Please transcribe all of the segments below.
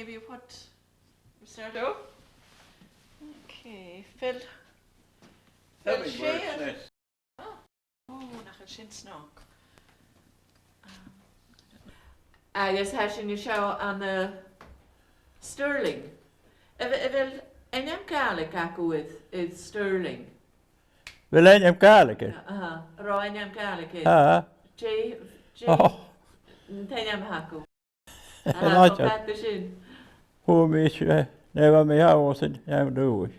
maybe what we start off. Okay, Phil. Phil share. Oh, nach a sin snog. Agus hashin you show on the Sterling. If Enyam Gaelic acu with Sterling. Well, Enyam Gaelic. Ro Enyam Gaelic. J. Tenyam hacu. Who meets never me house and I'm doing.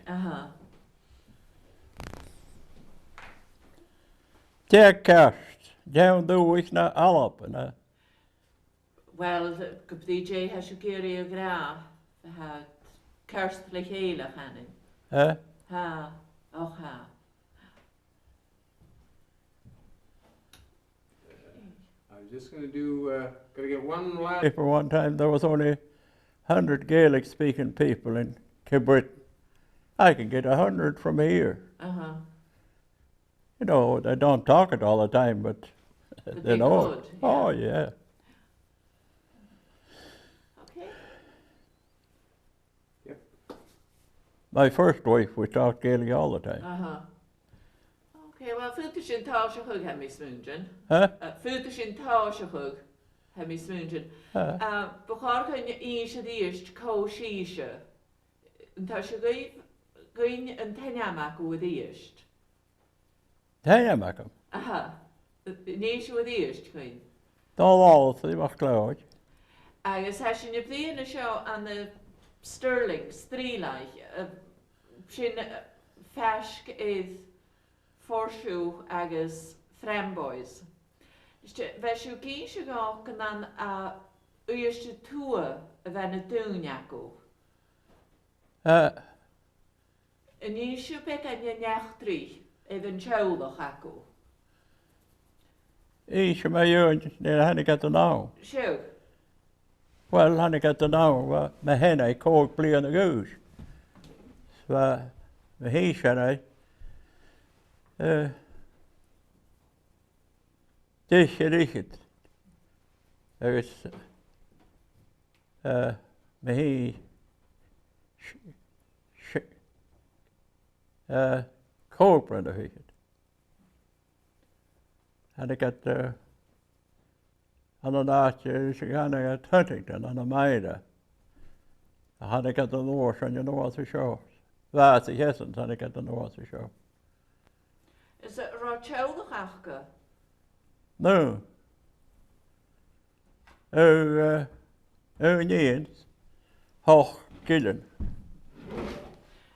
Take cash. Down the week not all up. Well, the DJ has a Goiridh Dòmhnallach had cursed the Gaelic hanning. Ha. I'm just going to do, going to get one last. For one time there was only 100 Gaelic speaking people in Goiridh. I can get 100 from here. You know, they don't talk it all the time, but they know it. Yeah. Oh, yeah. Okay. Yep. My first wife, we talked Gaelic all the time. Okay, well, Futa sin tá se chug ha mi smúnjin. Futa sin tá se chug ha mi smúnjin. Bachar chun í se díist có síise. Tá se gain an tenyamach go díist. Tenyamach? Ní se díist chuin. Dá láil sa MacLeod. Agus ha sin bliana seo an the Sterling, strílaich, sin feisc is forsú agus frambois. Bheisiú gíse gá gan an uiste tua a bheitna dúneacu. Yn eisiau beth yn nechtri, even teolach acu. Eisiau mae yw'n nid hannig at y naw. Siw? Wel, hannig at y naw, mae hynna i cog bli yn y gwys. Mae heisiau na dys yr eisiau. Agus mae hi cog bli yn y eisiau. Hannig at an an áte is hannig at Huntington an a maida. Hannig at an oors an yn oors y sio. Fas I hesant hannig at an oors y sio. Is it rá teolach achga? No. Níons, hoch gillen.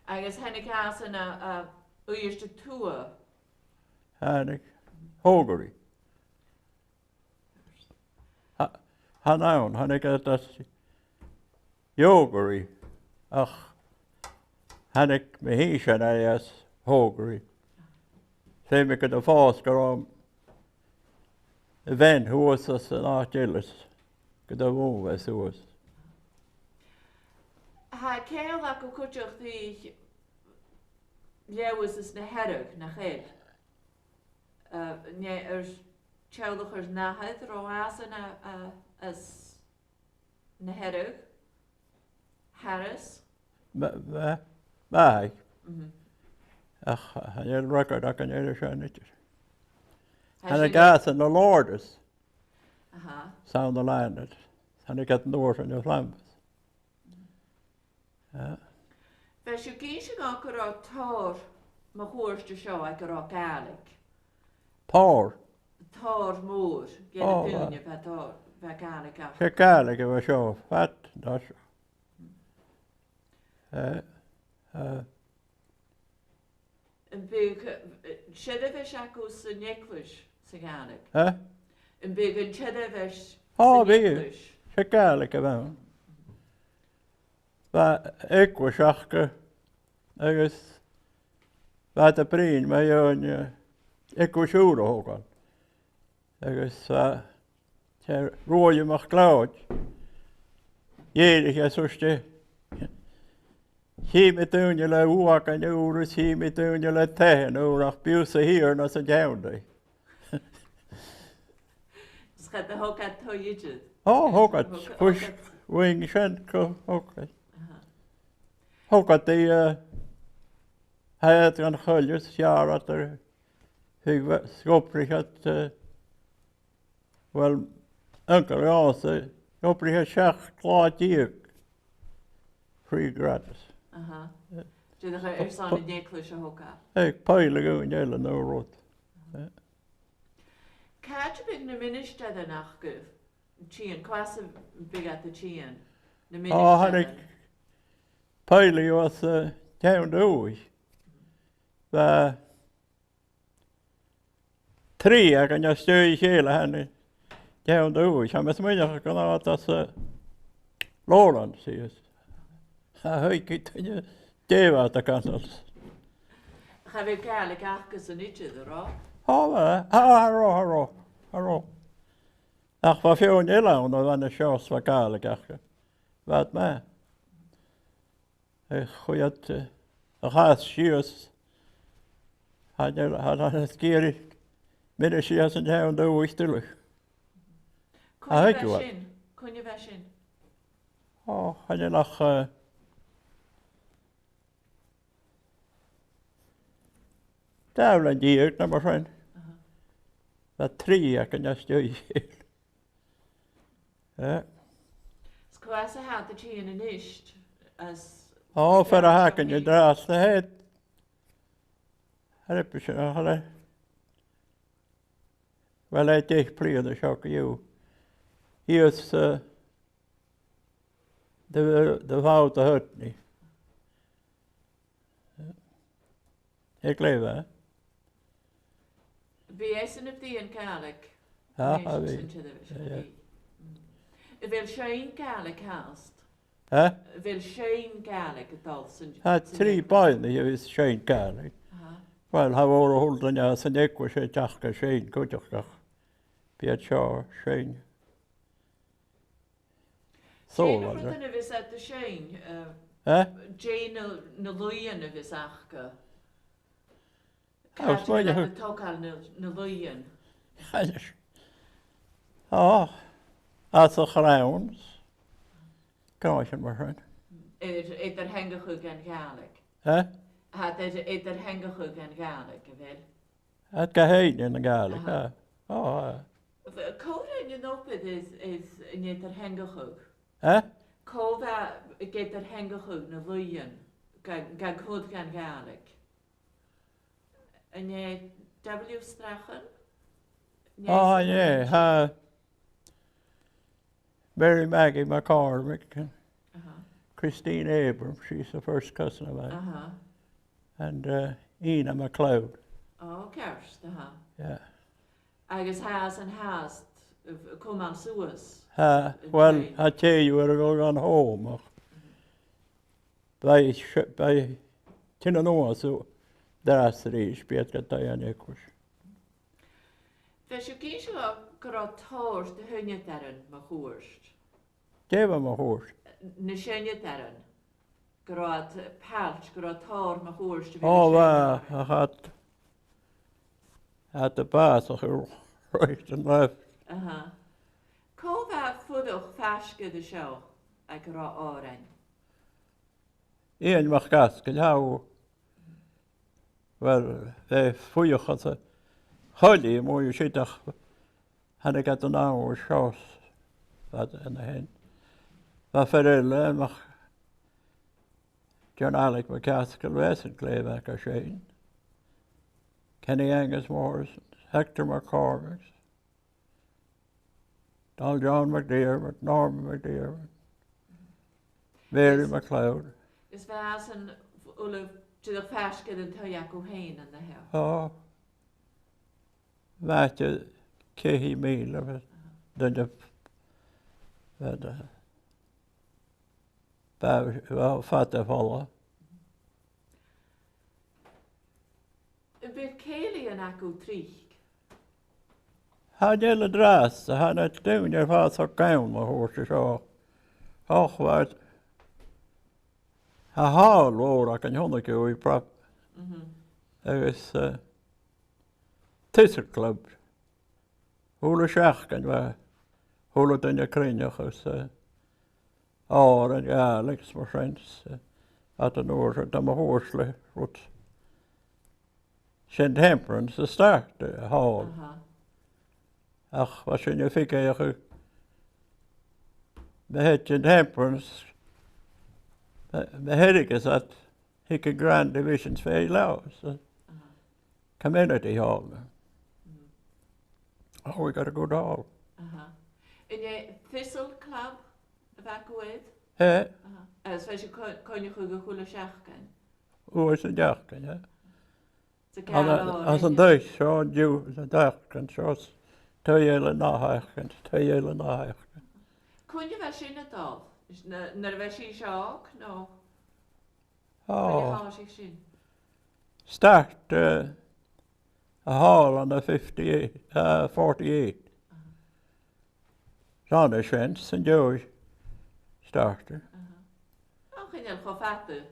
Agus hennig as yn a uiste tua. Hannig, Hógarí. Hanaun, hannig at as Jógarí. Ach, hannig me hísan as Hógarí. Sé me gyda fásgar om ven hos as an átgillis. Gyda fóves hos. Ha ceol ac o cwtioch di lewis is na herrig na chyd. Ne teolach nahad ro as yna as na herrig. Harris. Mai. Ach, han er record ac yn eir sian eich. Han er gas yn y Lordes. Sound the landed. Han er gat north yn y Lamond. Fes yw geisio gach ar o tor ma chwrst y sio ag ar o Gaelic. Tor? Tor môr. Gen y dŵnia fe tor. Fe Gaelic ach. Se Gaelic efo sio. Fat, das. Yn byg, siedefes acws yn Eglwys sy'n Gaelic. Yn byg yn siedefes sy'n Eglwys. Se Gaelic efo. Fa Eglwys achga. Agus. Fa da brin mae yw'n Eglwys ŵr o hogan. Agus fa. Roi'n MacLeod. Ierig a sŵsti. Hi mi dŵnia le uach an ywrys, hi mi dŵnia le tehen ŵrach biws a hir nas a jawnda. Schat y hogad to ydydd? O, hogad. wing shenko, okay. Hokat die het gaan guljes, jaar dat er schoprig had, wel, enkel ja, schoprig had schacht klaar diek. Free gratis. Dydych chi'n son i declwys o hoca? Ik peilig yn jelle no rot. Caid y byg na ministed yn achgyf? Chien, cwas y byg at y chien? Na Han ministed ik peilig was town dooi. Va tre kan jag stöj hela henne town dooi. Han med smyga kan ha att Låland ses. Ha höjkit det var det kanske. Ga we Gaelic achgys yn eich ro? Hallå. Ach, vad fjön gillar hon och vann chans var Gaelic kanske. Vad med? Jag skojat ras sjus. Han skeri med det sjösen här då istället. Kun je väshin? Ja, han är lach Tävlan givet när man sen. Var tre kan jag stöj. Ja. Skwas y had y chien yn isht? Ja, för det här kan jag dras det här. Här är precis, här. Väl är det inte plöd och tjocka ju. Just det var ute hört ni. Jag lever. Vi är sen upp det en Gaelic. Ja, vi. Vill Shane Gaelic hast? Ja? Vill Shane Gaelic ett dalsen? Här tre barn är ju Shane Gaelic. Väl har varit hållen jag sen jag var så tjocka Shane godjocka. Pietja Shane. Så var det. Shane vi sätter Shane. Jane Nilsen vi sagde. Ja, så jag hört. Tokal Nilsen. Ja. Alltså Grauns. Kanske maar zijn. Är det hängehugg en Gaelic? Är det hängehugg en Gaelic, väl? Het kan heen in de Gaelic, ja. Ja. Koda in Nopid is niet er hängehugg. Koda get er hängehugg na Luyen. Ga goed gan Gaelic. En je W strachen? Oh, yeah. Mary Maggie McCormack and Christine Abrams, she's the first cousin of mine. And Ina MacLeod. Oh, kerst, Yeah. Agus has and hast, kom aan suas. Well, I tell you, we're going home. Bij Tinanoa, so that's the age, Peter Diane Equus. Fes je kiezen grot hoorst, de hunje terren, maar hoorst. Det var med hårs. Ne sjönje terren. Grot palch, grot hoor, maar hoorst. Ja, jag hade bara så right and left. Kova fuddog färske de show, ik ra åren. En var gaskel, ja. Wel, det får ju alltså. Holly må ju sitta. Hade gat en annan chans. Vad än hen. Vad föräldrar mag Dan Alex MacLeod väsen kleva kanske. Kenny Angus Morrison, Hector McCormack, Donald John McDermott, Norman McDermott, Mary McLeod. Is väsen Ulle till de färske den tar jag och hen den här. Ja. Vet ju Kehi Mila, den jag var fattig falla. Vill Kelly en akku trik? Han gäller dras, han är ett ungefär så gammal hos så. Och vad han har år kan hon inte gå i prap. Det är tisselklubb. Hur det kan vara. Hur den jag kring hos Our Gaelic my friends at the north of the Horsely what St. Temperance the start hall. Ach, was in je fikke het St. Temperance the headache is that Hickey Grand Divisions very low. Community hall. Oh, we got a good hall. In je Thistle Club of Goiridh? Yeah. As well as you can you go to Shachkan? Oh, it's a jacken, yeah. As a Dutch, so you the jacken, so Tøyele nachhaken, Tøyele nachhaken. Kun je wel zien het al? Is naar de wc ook? No. Oh, Kun je zien? start a hall on the 48. John is Shens and Joey starter. Oh, kun je wel vatten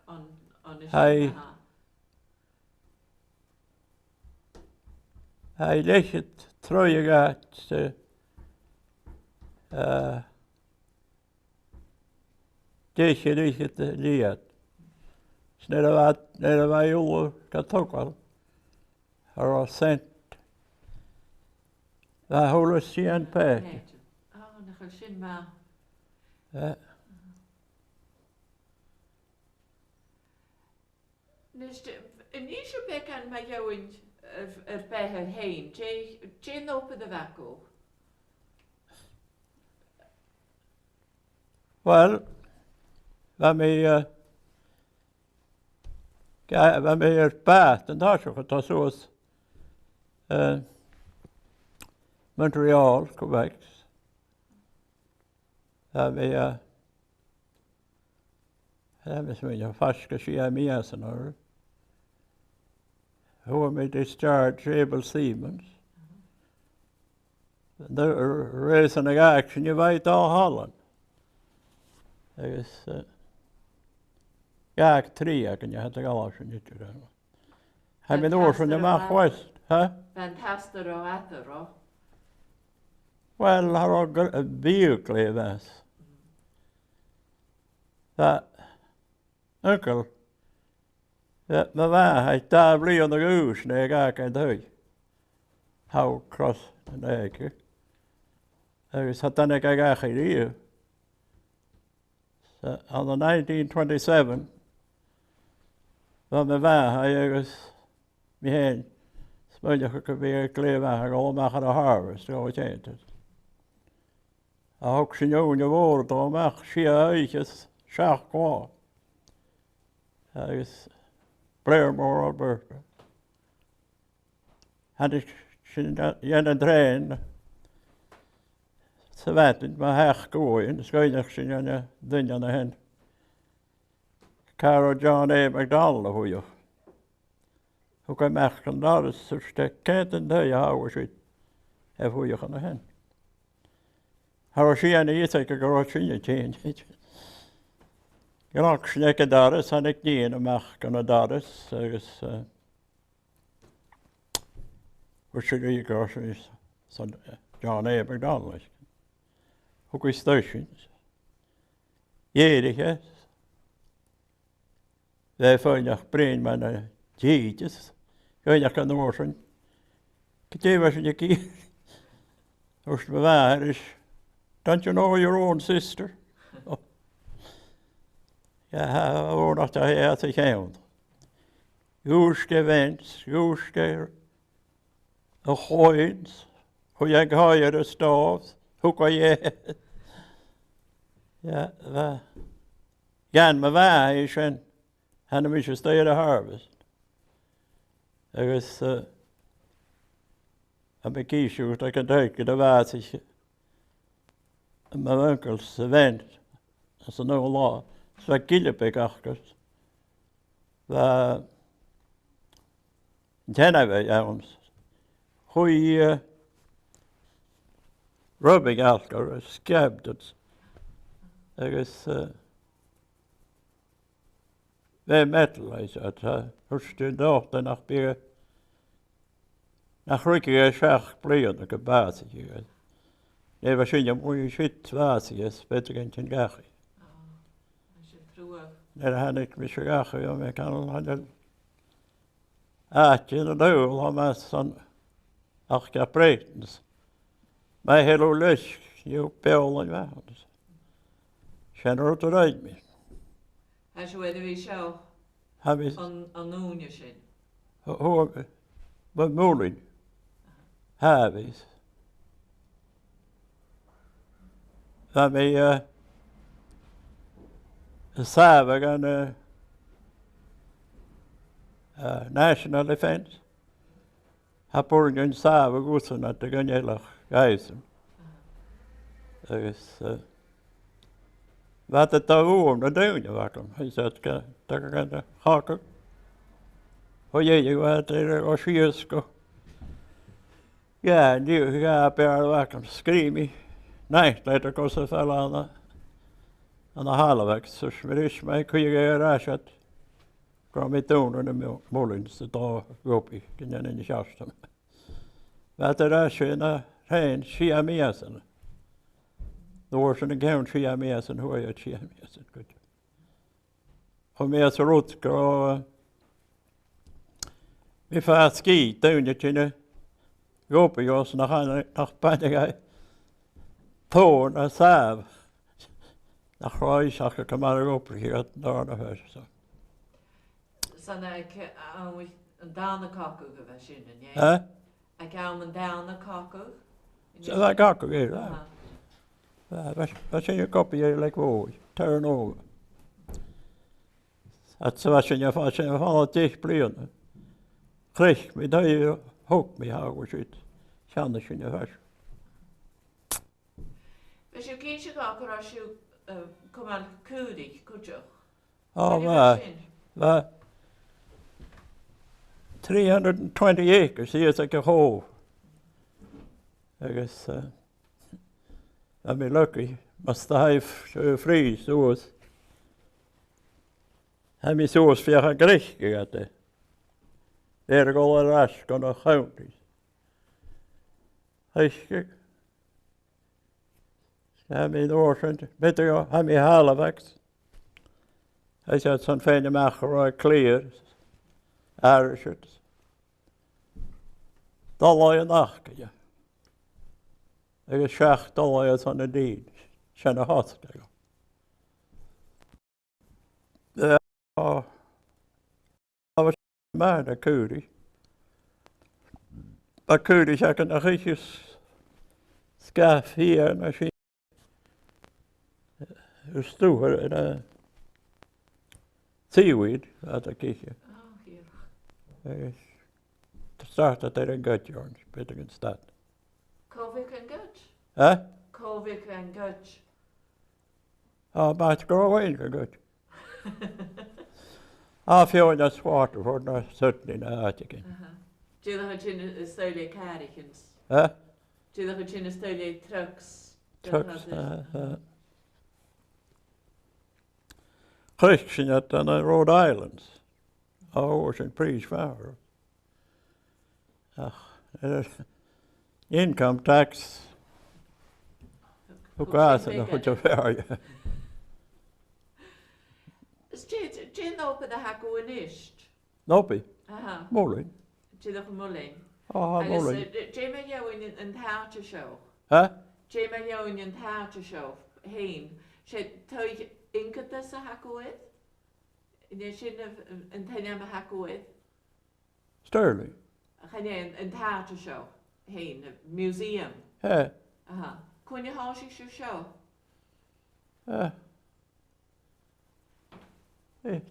on de Hij hij legt het terug uit deze ligt het lied. Snelle wij jongen dat ook wel. Hij was sent. Wij houden ze aan pijp. Oh, dan ga je zien maar. Ja. Dus in deze week aan met jou bij haar heen. Je open de wakkel. Wel, we er paat en daar zo het zoals Montreal, Quebec. We is een vaske zie mij zijn hoor. Hoe me discharge Abel Siemens. De reason of action je weet al Holland. Er is ja, 3 kan je het al zo niet doen. Hij ben oor van de mag west, hè? Fantastic o. Wel, har ook vehicle was. Dat onkel. Ja, maar waar hij daar blie aan de goos, nee, ga ik uit. How cross en eiken. Er is had dan ik eigenlijk hier. So, on the 1927, van mijn waar hij was me heen. Speel je weer kleer waar al maken de harvest, zo het heet het. Ook zijn jonge woorden om mag zie uitjes schach kwam. Hij is Blairmore, Alberta. Had ik een trein. Ze weten maar haar gooien, dus ga je zien een ding aan de hand. Carol John A. McDonald hoe je. Hoe kan je merken dat is zo sterk en dat je houden zit. En hoe je gaan de hand. Haar zie je niet zeker groot in je change. Graag snakken daar is, had ik niet in merken dat is. Dus hoe zie je groot is? John A. McDonald. Ook is stations. Jedig wij vandaag brein mijn jeetjes. Ga je kan worden. Kijk wat je kiest. Als het bewaar is. Don't you know your own sister? Oh. Ja, hoe dat hij zich houdt. Juiste wens, juiste gooiens. Hoe je ga de staaf. Hoe kan je? Ja, waar? Ja, maar waar is en dan moet je stay de harvest. Er is een bekiesje dat ik kan duiken, dat was ik. Mijn onkels wend, dat is nog een laag. Dat is wat Gillebek achter. Waar kennen we ons. Goeie rubbing achter, scab dat. Er is wij metal is het. Als je dacht dan nog weer nach rückige schach pleien de basis. Nee, was je mooi shit was je beter in gach. hannig mi sig gachu o me can hanel in a dŵl o mas on ach ga breitens. Mae helw lysk yw beol yn fawr. Sian o'r dweud mi. Has you wedi fi sio Ha mi, on nŵnio sin? hw, mae mwlyn. Ha fi. Ha mi, y safag yn National Defence. Ha bwrn yn safag wrthyn at y gynnyelach gaisyn. Agus, wat het daar oom, dat doen je wakker. Hij zegt, dat kan de hakken. Oh je wat er als je sko. Ja, nu ga ik er wakker. Skrimi. Nee, dat er kost het wel aan de halfweg. Så smiddis mij kun je gaan het. Kwam ik doen in de molens, de dag op ik in de schasten. Wat er als je naar heen, Siamesen. Door zijn account Siamesen, hoe je Siamesen goed. Om meer te rood, vi får ski, doen je tjene. Gopen jos nach pannegai. Toon en sav. Nach reis ach kan maar gopen hier daar naar huis zo. San ik een dane kakku geweest in, Hè? Ik hou een dane kakku. Zo dat kakku hier. Wat zijn je kopje lekker mooi. Turn over. Het was je van het dicht blijven. Kreeg me dat je hoek me houden zit. Schande in je huis. Dus je kindje kakku als je kom aan kudig, kutje. Oh, maar 320 acres hier is ik een hoofd. Ik ben lucky. Must have free zoals. Heb je zoals via een gericht gehad. Daar gaan we rasch gaan naar counties. Heb je doorgezet, beter heb je Halifax. Hij zegt zo'n fijne macher clear. Aardig. Dan laat je nachten. Ik zeg dan laat je het aan de dien. Zijn de hartstikke. Ja, dat was maar de Goiridh. Maar Goiridh zegt nog iets schaf hier en als je stoer en seaweed, dat ik kijk. Het staat dat er een gutje on, beter in stad. Kovik en gut. Hè? Kovik en gut. Ah, maar het gaat wel een gut. Veel in dat zwarte voor naar zitten in de uitje. Jullie had je een stukje carrigans. Hè? Jullie had je een stukje trucks. Trucks, Christian het aan de Rhode Island. Oh, was een prijsvaar. Ach, income tax. Hoe gaat het nog goed ver? Is Jane open de haku en ist? Noppie, Aha. molen. Jane op molen. Ah, molen. Jane met jou in een taartje show. Hè? Jane met jou in een taartje show. Heen. Ze tuig inket dat ze haku het? Je zit een tenja haku het? Sterling. Ga je een taartje show? Heen, een museum. Hè? Aha. Kun je huisjes je show? Hè?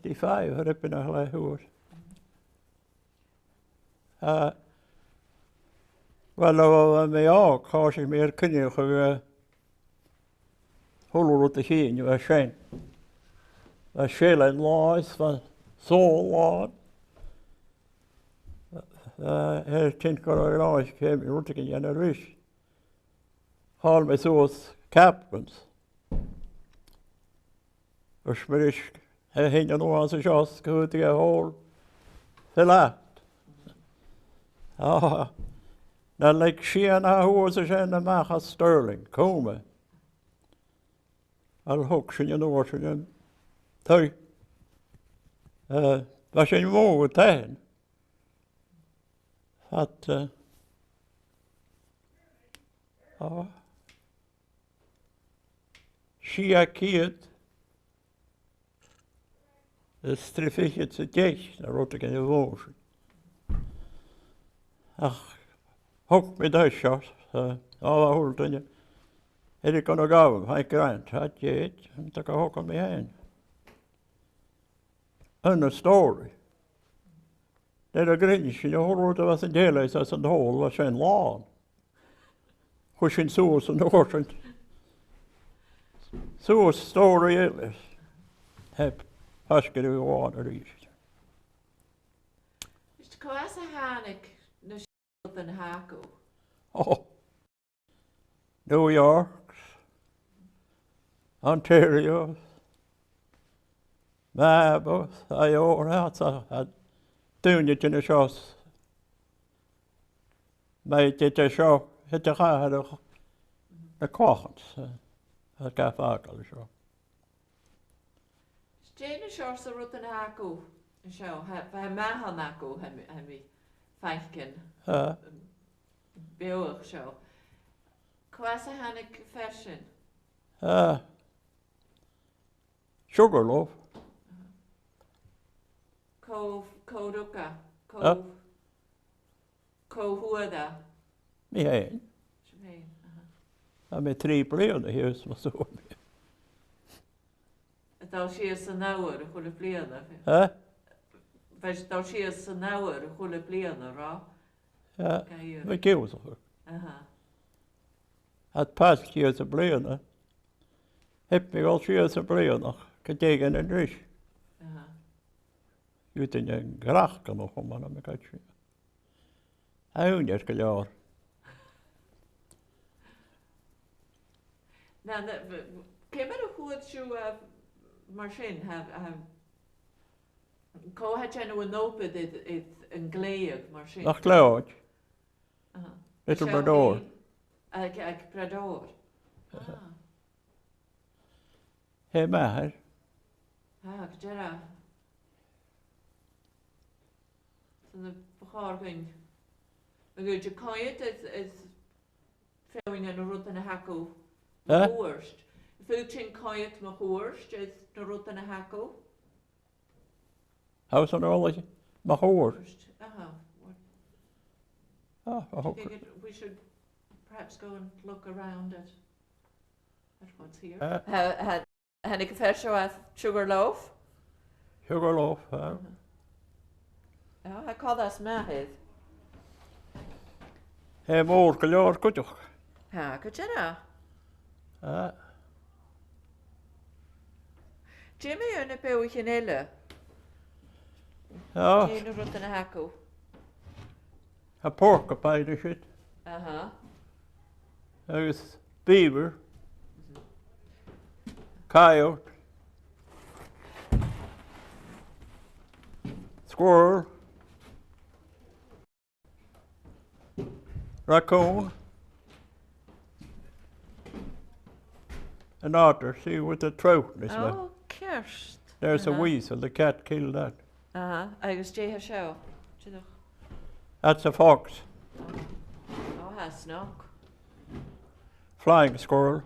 Die 5 heb je nog gelijk gehoord. Wel, met jou, als je meer kun je gewoon hoe te zien, je was schijn. Was schil en laas, van zo laat. Het kind kan er laas, ik heb je route in de rust. Haal me zoals captains. Als me is, hij ging er nog aan zijn jas, goed te gaan, verlaat. Ah, dan lijkt je naar hoe ze zijn, dan mag het sterling komen. Al hoek ze je door, ze je thuis, Was in mooie tijd. Had, Sia kiet. De striffietje te jees, daar rot ik in de woorden. Ach, hok met huisjas. Alle hoort je. En ik kan nog gauw, hij krant, had je het, en dan kan ik hokken mee heen. En een story. Dat er grindje, je hoort wat een deel is, als een hol, was zijn laan. Hoe zijn zoals en oortend. Zoals story is. Heb, haske de water is. Is de kwasa hanik, na op een hako. Oh. New York, Ontario, Mabos, Iona, had toen je in de shows. Maar dit show, het gaat de kochens. Het gaat vaak al zo. Jane shorts a rut een hako. En zo, hij maha nako, hij feinken. Beoog zo. Kwasa hanik fashion. Sugarloaf. Koduka. Kohuada. Ja, en met 3 pleinen hier is maar zo. Het als je een nauwer, goede pleinen. Wees als je een nauwer, goede pleinen, ra. Ja, met keuze. Het past hier te pleinen. Heb ik al hier te pleinen. Getegen en dus. Je weet in een graag kan nog om aan elkaar. Hij heeft niet gedaan. Nou, ken je nog goed zo machine ko had je nou een open dit een gleeg machine. Nog Claude. Little Brador. Ik Brador. Hé maar. Jera. De begorging. Maar goed, je kan het is veel in een rot en een hakko. Worst. Veel chin kan het maar worst is de rot en een hakko. Hou ze nog wel maar gehoord. We should perhaps go and look around at what's here. Had ik vers zo sugarloaf? Sugarloaf, Ja, hij called us Mahid. Hé, moor, klaar, goed toch? Ja, goed je Jimmy, een peeuwtje nelle. Ja. Je doet een hakko. A porcupine and shit. There's beaver. Coyote. Squirrel. Raccoon. An otter, see, with a trout in his mouth. Oh, kerst. There's a weasel, the cat killed that. Agus Jay show. That's a fox. Oh, has snook. Flying squirrel.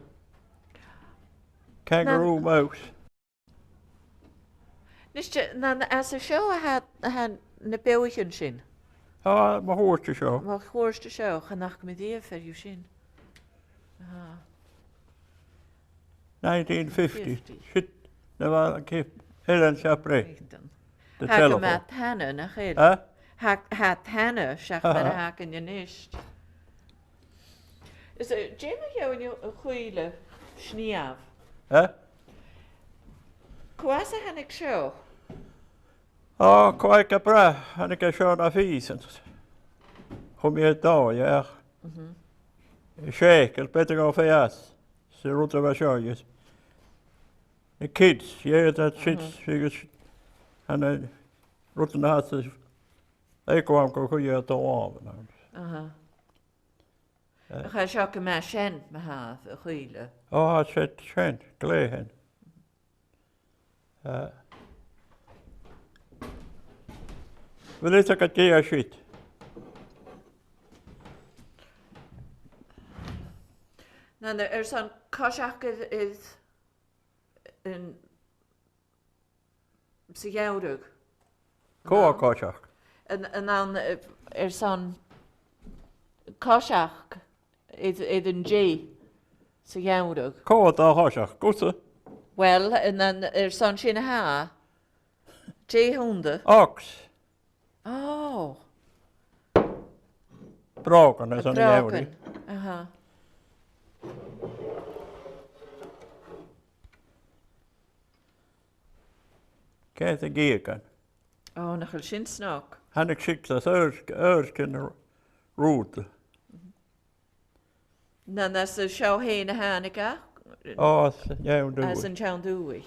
Kangaroo mouse. Dan as a show had een peeuwtje zien. Ah, my horse show. Maar hoorste show, genacht met die ver je zien. 1950. Shit, dat was een keer heel Chapré. De Haken telefoon. met hanen, nog heel. Haat hanen, zeg maar, haken je niet. Is er, Jamie, jou een goeie schniaf? Kwasa han ik show. Oh, kwijt op bra, en ik heb zo naar viesen. Kom je het daar, ja. Zeker, beter gaan verjas. Ze rotten wat zo. De kids, ja, dat zit. En de rotten had ze. Ik kwam goed uit de avond. Ik ga zoeken met Shen, met haar, goeie. Oh, het zit Shen, gelegen. Wil is ik het hier shit? Nou, er zo'n kosjak is een sigoudig. Koa koshak. En dan er zo'n kosjak is een J. Sigoudig. Koa da koshak. Gosse. Wel, en dan er zo'n shinne ha. J-honden. Ox. Oh. Broken is een joudi. Aha. Kijk de gieken. Oh, nog een shin snak. Han ik schikt als ursken route. Dan is de show heen hanika. Oh, joudi. As een chown doei.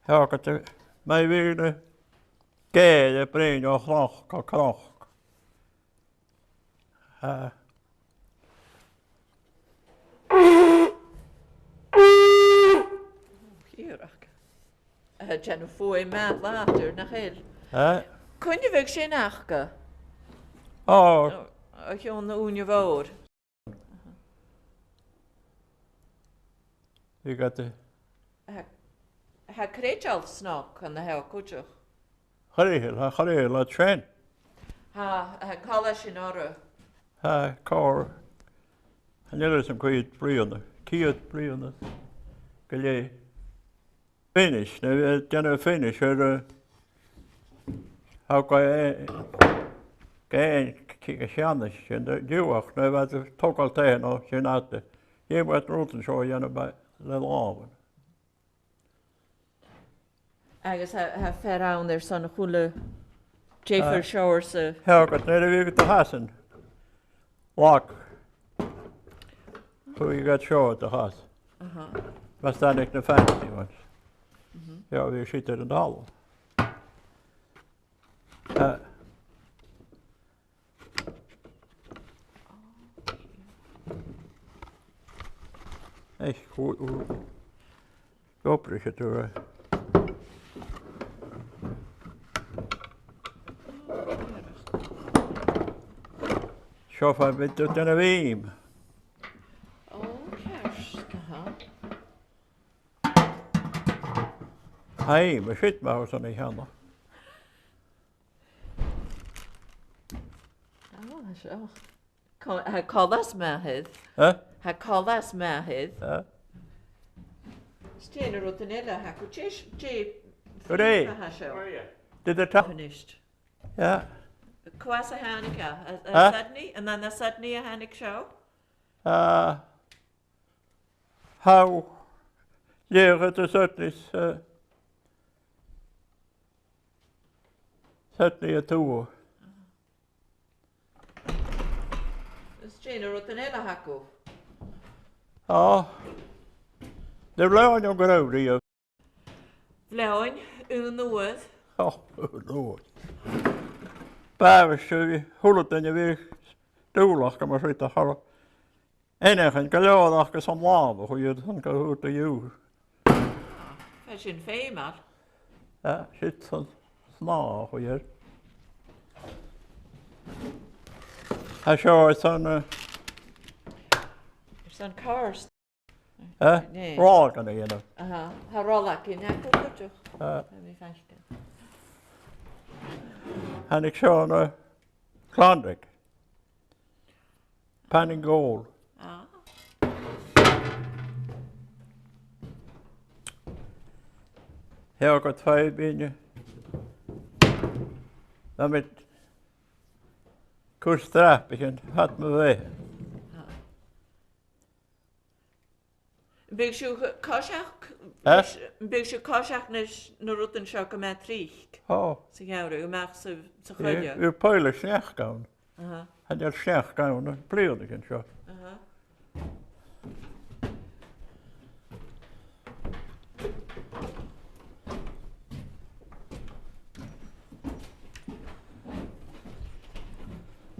Ja, ik het mij weer de keer brengen of krach. Gierig. Jen voor een maand later, nog heel. Kun je weg zijn achke? Oh, Als je onder je woord. ik had de Hij kreeg al snak aan de heel kutje. gereel, het schijn. Hij kalles in orde. Kar. En jullie zijn kwijt brianden. Kiet brianden. Gelé. Finish. Nu, dan finish. How kan je... Kijk, Jannes. En de duwag. Nu, wat er toch altijd nog. Je had de... Je wordt roten zo, je bij de laven. Agus hij verraun er zo'n goede Jaffer showers. Ja, ik had net weer te hassen. Lak. Hoe je gaat showen te hassen. Was daar niet de fancy was. Ja, we zitten in de hal. Echt goed. Oprig door. Schaf hij met tot een weem. Oh, kerst. Hij, maar shit, maar zo niet handig. Oh, zo. Hij called us Mahid. Hij called us Mahid. Stenen rotenelle, hij kon Goeie. Dit is toch? Finished. Ja. Kwasa Hanika. Sydney, en dan de Sydney Hanik show. How leren het is Sydney toe. Stenen rotenelle hakko. Ja. De blauwe nog groot hier. Vleun, noord. Oh, nooit. Päivässä hullutin ja vielä tuulahka mä siitä haluan. Enemmän kuin joodahka som laava, kun jotain kan huuta juu. Fashion female. Ja, sit som snaa, kun jär. Här kör sån... Sån karst. Ragande genom. Aha, har rollakin, jag kommer inte. Ja. Vi fast. Han är kör klandrik. Panning gold. Ja. Jag har gått två binje. Damit kusträppiken hatt med väg. Byggsju koshak. Byggsju koshak när roten köker med trik. Ja. Så gör det, märk så Vi sköljer. pöjlar snärkan. Aha. Han gör snärkan och blir det kanske. Aha.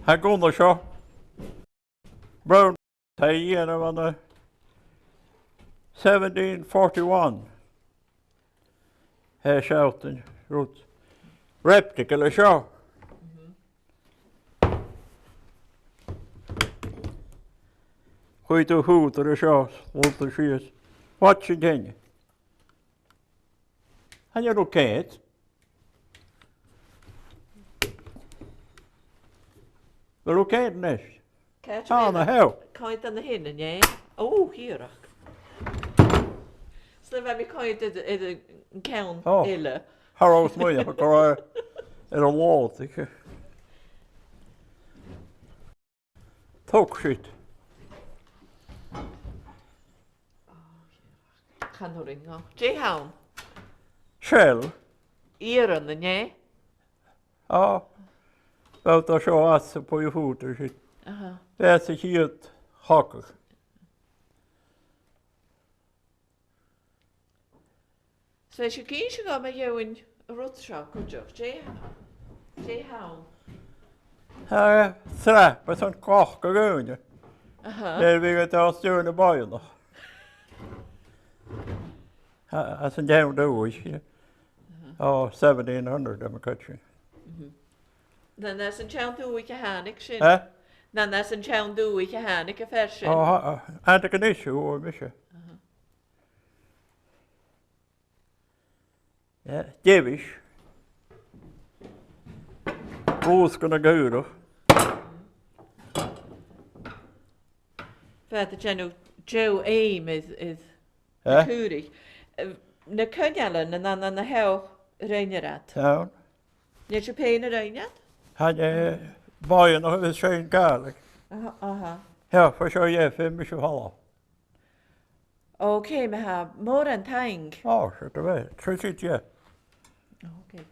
Han går under så. Brown tar igenom han 1741. He shouting roots. Reptical show. Goeie goed er is shows. Wat er is. Wat je dingen. En je ook het. Wel ook het niet. Ah, nou heel. Kaint an na hinnen, ja? Oh, hierach. Så det var vi kaint en count ille. Här har vi mig, jag går är det låt, ikke? Talk shit. Kan du ringa? J-Hound. Shell. Iren, ja? Ja. Vart att köra asse på ju foter shit. Aha. Det är så helt hackor. Så jeg skal ikke gå med jo en rotsjak, J-Hound. Här släpper sån kaka gående. Aha. Det vill jag ta stjärna bajen då. Alltså det är då inte. Ja, 1700 demokrati. Den er sådan tjern du ikke hanik, sin. Ja, Den er sådan tjern du ikke hanik, er færdig. ja, inte kan det ju mycket. Ja, Jewish. Roskarna Goiridh. För att det nu Joe Aim is Ja, kurig. När kunjalen en annan här regnerat. ja. Ni är pena regnet? Han är bajen och Scotian Gaelic. Aha. Ja, för så är 5 halva. Okej, men har more än tang. Ja, så det var. Precis, ja. Okej.